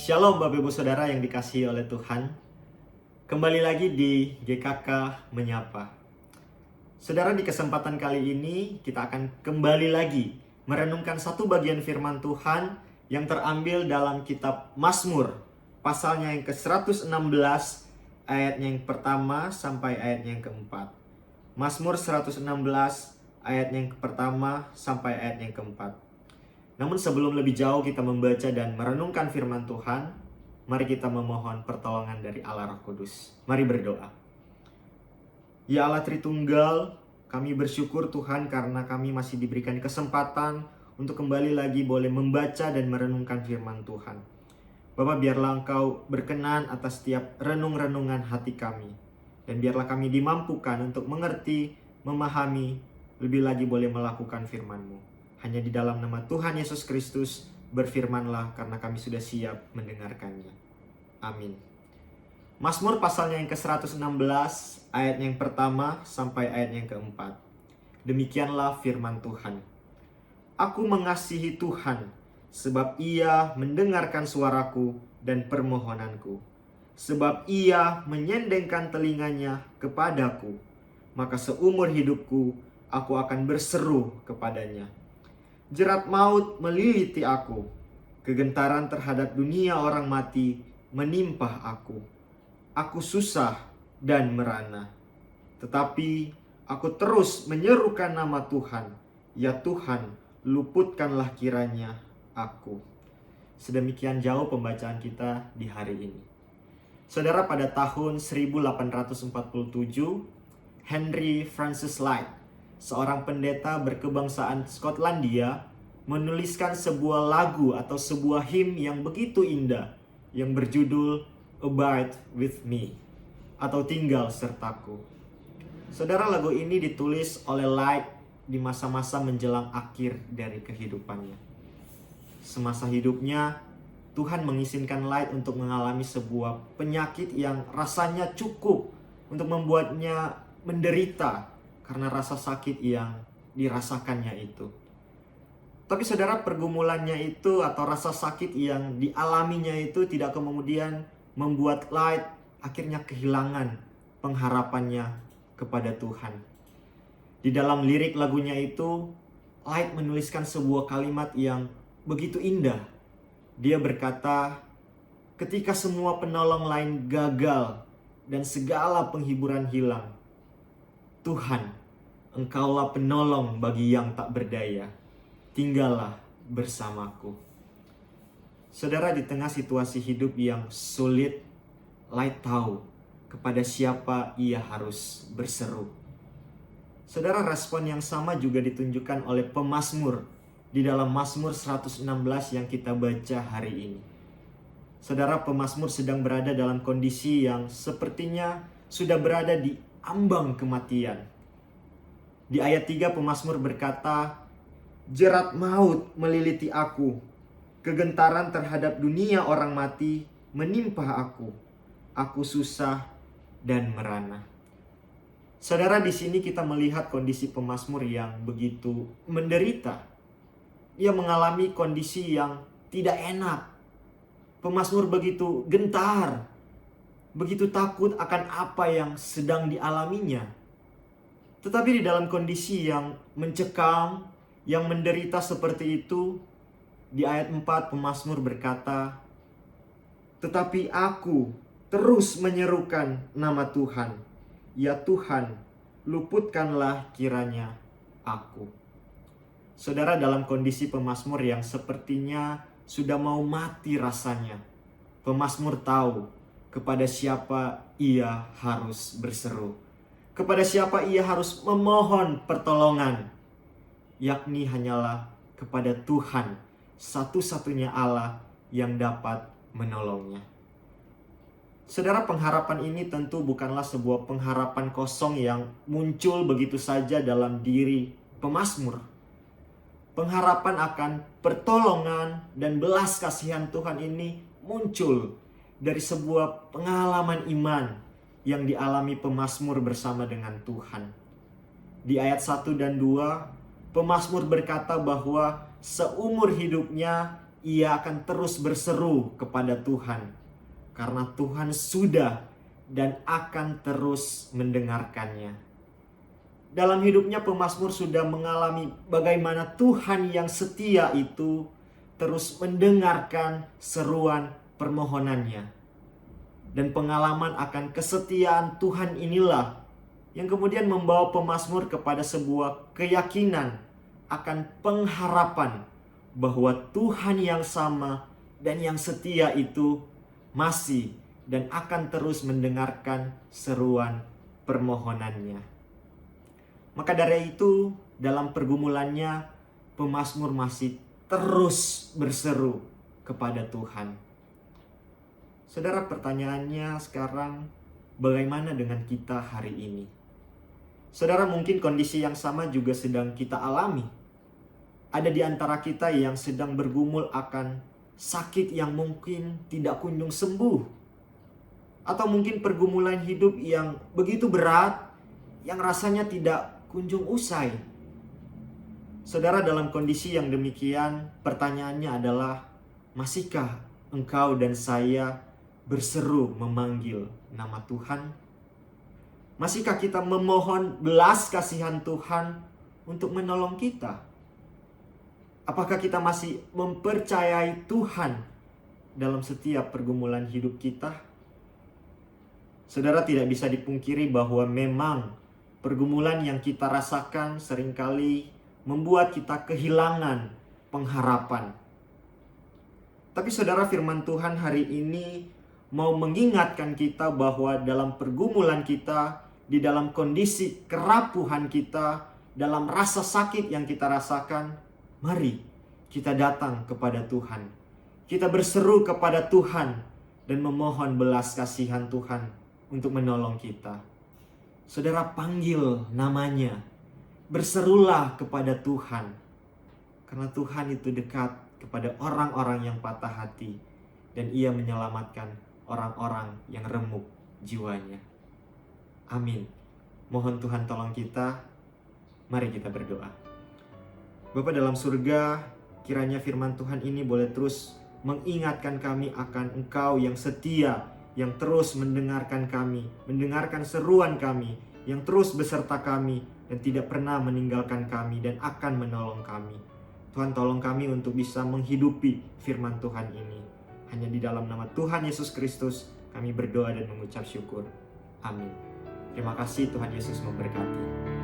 Shalom Bapak Ibu Saudara yang dikasihi oleh Tuhan. Kembali lagi di GKK Menyapa. Saudara, di kesempatan kali ini kita akan kembali lagi merenungkan satu bagian firman Tuhan yang terambil dalam kitab Mazmur, pasalnya yang ke-116, ayatnya yang pertama sampai ayatnya yang keempat. Mazmur 116, ayatnya yang pertama sampai ayatnya yang keempat. Namun sebelum lebih jauh kita membaca dan merenungkan firman Tuhan, mari kita memohon pertolongan dari Allah Roh Kudus. Mari berdoa. Ya Allah Tritunggal, kami bersyukur Tuhan karena kami masih diberikan kesempatan untuk kembali lagi boleh membaca dan merenungkan firman Tuhan. Bapak, biarlah Engkau berkenan atas setiap renung-renungan hati kami. Dan biarlah kami dimampukan untuk mengerti, memahami, lebih lagi boleh melakukan firman-Mu. Hanya di dalam nama Tuhan Yesus Kristus berfirmanlah, karena kami sudah siap mendengarkannya. Amin. Mazmur pasalnya yang ke-116, ayat yang pertama sampai ayat yang keempat. Demikianlah firman Tuhan. Aku mengasihi Tuhan, sebab Ia mendengarkan suaraku dan permohonanku. Sebab Ia menyendengkan telinganya kepadaku, maka seumur hidupku aku akan berseru kepadanya. Jerat maut meliliti aku, kegentaran terhadap dunia orang mati menimpa aku. Aku susah dan merana, tetapi aku terus menyerukan nama Tuhan. Ya Tuhan, luputkanlah kiranya aku. Sedemikian jauh pembacaan kita di hari ini. Saudara, pada tahun 1847, Henry Francis Lyte, seorang pendeta berkebangsaan Skotlandia, menuliskan sebuah lagu atau sebuah hymn yang begitu indah yang berjudul Abide With Me atau Tinggal Sertaku. Saudara, lagu ini ditulis oleh Lyte di masa-masa menjelang akhir dari kehidupannya. Semasa hidupnya, Tuhan mengizinkan Lyte untuk mengalami sebuah penyakit yang rasanya cukup untuk membuatnya menderita karena rasa sakit yang dirasakannya itu. Tapi saudara, pergumulannya itu atau rasa sakit yang dialaminya itu tidak kemudian membuat Lyte akhirnya kehilangan pengharapannya kepada Tuhan. Di dalam lirik lagunya itu, Lyte menuliskan sebuah kalimat yang begitu indah. Dia berkata, ketika semua penolong lain gagal dan segala penghiburan hilang, Tuhan, Engkaulah penolong bagi yang tak berdaya. Tinggallah bersamaku. Saudara, di tengah situasi hidup yang sulit, Lyte tahu kepada siapa ia harus berseru. Saudara, respon yang sama juga ditunjukkan oleh pemazmur di dalam Mazmur 116 yang kita baca hari ini. Saudara, pemazmur sedang berada dalam kondisi yang sepertinya sudah berada di ambang kematian. Di ayat 3 pemazmur berkata, jerat maut meliliti aku, kegentaran terhadap dunia orang mati menimpa aku. Aku susah dan merana. Saudara, di sini kita melihat kondisi pemazmur yang begitu menderita. Dia mengalami kondisi yang tidak enak. Pemazmur begitu gentar, begitu takut akan apa yang sedang dialaminya. Tetapi di dalam kondisi yang mencekam, yang menderita seperti itu, di ayat 4 pemazmur berkata, tetapi aku terus menyerukan nama Tuhan. Ya Tuhan, luputkanlah kiranya aku. Saudara, dalam kondisi pemazmur yang sepertinya sudah mau mati rasanya, pemazmur tahu kepada siapa ia harus berseru, kepada siapa ia harus memohon pertolongan, yakni hanyalah kepada Tuhan, satu-satunya Allah yang dapat menolongnya. Saudara, pengharapan ini tentu bukanlah sebuah pengharapan kosong yang muncul begitu saja dalam diri pemazmur. Pengharapan akan pertolongan dan belas kasihan Tuhan ini muncul dari sebuah pengalaman iman yang dialami pemazmur bersama dengan Tuhan. Di ayat 1 dan 2, pemazmur berkata bahwa seumur hidupnya ia akan terus berseru kepada Tuhan. Karena Tuhan sudah dan akan terus mendengarkannya. Dalam hidupnya pemazmur sudah mengalami bagaimana Tuhan yang setia itu terus mendengarkan seruan permohonannya. Dan pengalaman akan kesetiaan Tuhan inilah yang kemudian membawa pemazmur kepada sebuah keyakinan akan pengharapan bahwa Tuhan yang sama dan yang setia itu masih dan akan terus mendengarkan seruan permohonannya. Maka dari itu, dalam pergumulannya, pemazmur masih terus berseru kepada Tuhan. Saudara, pertanyaannya sekarang, bagaimana dengan kita hari ini? Saudara, mungkin kondisi yang sama juga sedang kita alami. Ada di antara kita yang sedang bergumul akan sakit yang mungkin tidak kunjung sembuh. Atau mungkin pergumulan hidup yang begitu berat, yang rasanya tidak kunjung usai. Saudara, dalam kondisi yang demikian, pertanyaannya adalah, masihkah engkau dan saya berseru memanggil nama Tuhan? Masihkah kita memohon belas kasihan Tuhan untuk menolong kita? Apakah kita masih mempercayai Tuhan dalam setiap pergumulan hidup kita? Saudara, tidak bisa dipungkiri bahwa memang pergumulan yang kita rasakan seringkali membuat kita kehilangan pengharapan. Tapi saudara, firman Tuhan hari ini mau mengingatkan kita bahwa dalam pergumulan kita, di dalam kondisi kerapuhan kita, dalam rasa sakit yang kita rasakan, mari kita datang kepada Tuhan. Kita berseru kepada Tuhan dan memohon belas kasihan Tuhan untuk menolong kita. Saudara, panggil namanya. Berserulah kepada Tuhan. Karena Tuhan itu dekat kepada orang-orang yang patah hati. Dan ia menyelamatkan orang-orang yang remuk jiwanya. Amin. Mohon Tuhan tolong kita. Mari kita berdoa. Bapa dalam surga, kiranya firman Tuhan ini boleh terus mengingatkan kami akan Engkau yang setia, yang terus mendengarkan kami, mendengarkan seruan kami, yang terus beserta kami, dan tidak pernah meninggalkan kami dan akan menolong kami. Tuhan, tolong kami untuk bisa menghidupi firman Tuhan ini. Hanya di dalam nama Tuhan Yesus Kristus kami berdoa dan mengucap syukur. Amin. Terima kasih, Tuhan Yesus memberkati.